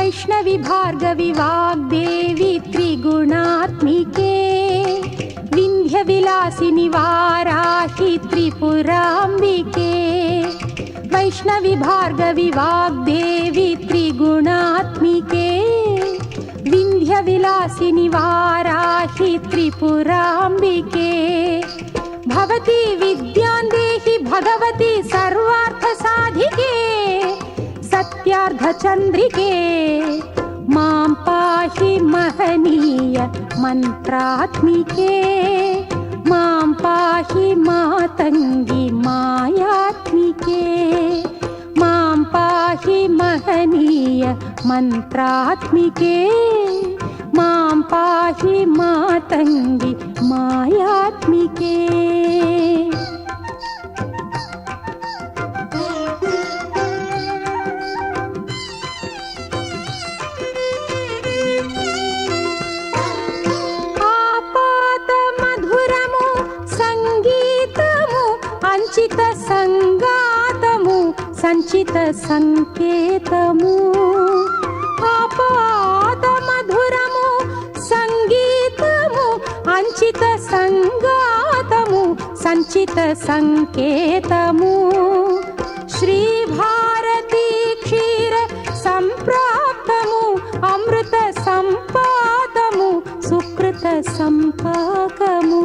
वैष्णवी भार्गवी वाग्देवी त्रिगुणात्मिके विन्ध्यविलासिनि वाराहि त्रिपुराम्बिके वैष्णवी भार्गवी वाग्देवी त्रिगुणात्मिके विन्ध्यविलासिनि वाराहि त्रिपुराम्बिके भवती विद्यां देहि भगवती सर्वार्थसाधिके सत्यार्धचन्द्रिके मां पाहि महनीय मन्त्रात्मिके मां पाहि मातङ्गी मायात्मिके मां पाहि महनीय मन्त्रात्मिके मां पाहि मातङ्गी मायात्मिके। సంచిత సంగాతము సంచిత సంకేతము ఆపాత మధురము సంగీతము అంచిత సంగాతము సంచిత సంకేతము శ్రీ భారతీ క్షీర సంప్రాప్తము అమృత సంపాదము సుకృత సంపాకము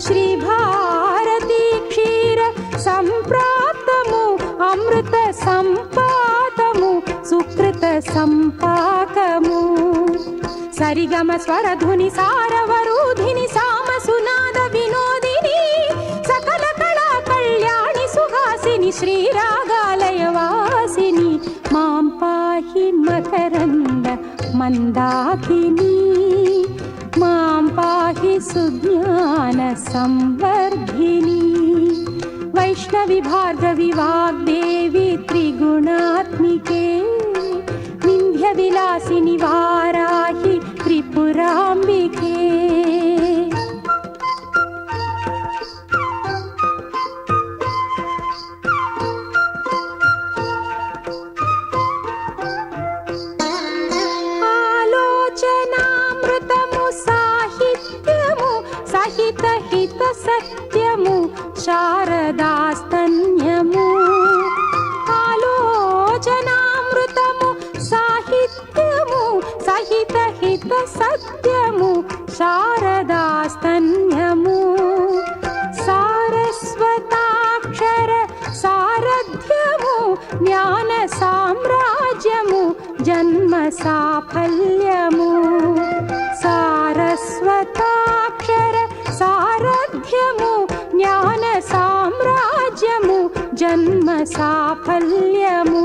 శ్రీ భారతీ క్షీర సంప్రాప్తము అమృత సంపాదము సుకృత సంపాకము సరిగమ స్వరధుని సారవరూధిని సామ సునాద వినోదిని సకల కళా కళ్యాణి సుహాసిని శ్రీరాగాలయ వాసిని మాం పాహి మకరంద మందాకిని మాం పాహి సుజ్ఞాన సంవర్ధిని వైష్ణవి భార్గవి వాగ్దేవి త్రిగుణాత్మికే వింధ్య విలాసిని వారాహి త్రిపురాంబికే। సహిత హిత సత్యము శారదాస్తన్యము ఆలోచనామృతము సాహిత్యము సహిత హిత సత్యము శారదాస్తన్యము సారస్వతాక్షర సారథ్యము జ్ఞాన సామ్రాజ్యము జన్మ సాఫల్యము సారస్వతాక్షర సారథ్యము జ్ఞాన సామ్రాజ్యము జన్మ సాఫల్యము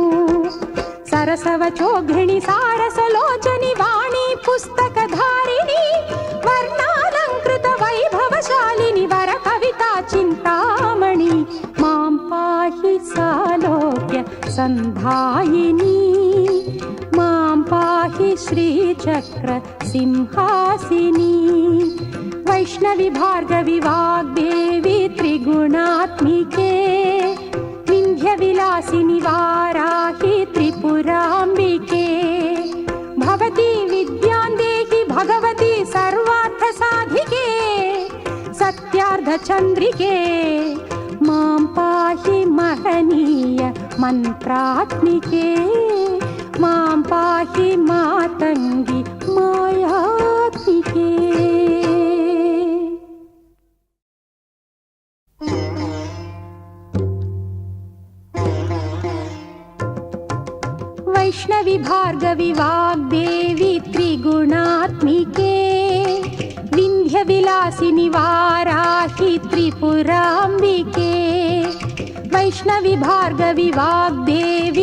సరసవచోఘిణి సారసలోచని వాణి పుస్తకధారిణి వర్ణాలంకృత వైభవశాలిని వర కవితా చింతామణి మాం పాహి సాలోక్య సంధాయిని మాం పాహి శ్రీచక్ర సింహాసిని వైష్ణవి భార్గవి వాగ్దేవి త్రిగుణాత్మికే వింధ్య విలాసిని వారాహి త్రిపురాంబికే భవతి విద్యాం దేహి భగవతి సర్వార్థ సాధికే సత్యార్థ చంద్రికే మాం పాహి మహనీయ మంత్రాత్మికే మాం పాహి మాతంగి మాయాత్మికే। వైష్ణవి భార్గవి వాగ్దేవి త్రిగుణాత్మికే వింధ్య విలాసిని వారాహి త్రిపురాంబికే వైష్ణవి భార్గవి వాగ్దేవి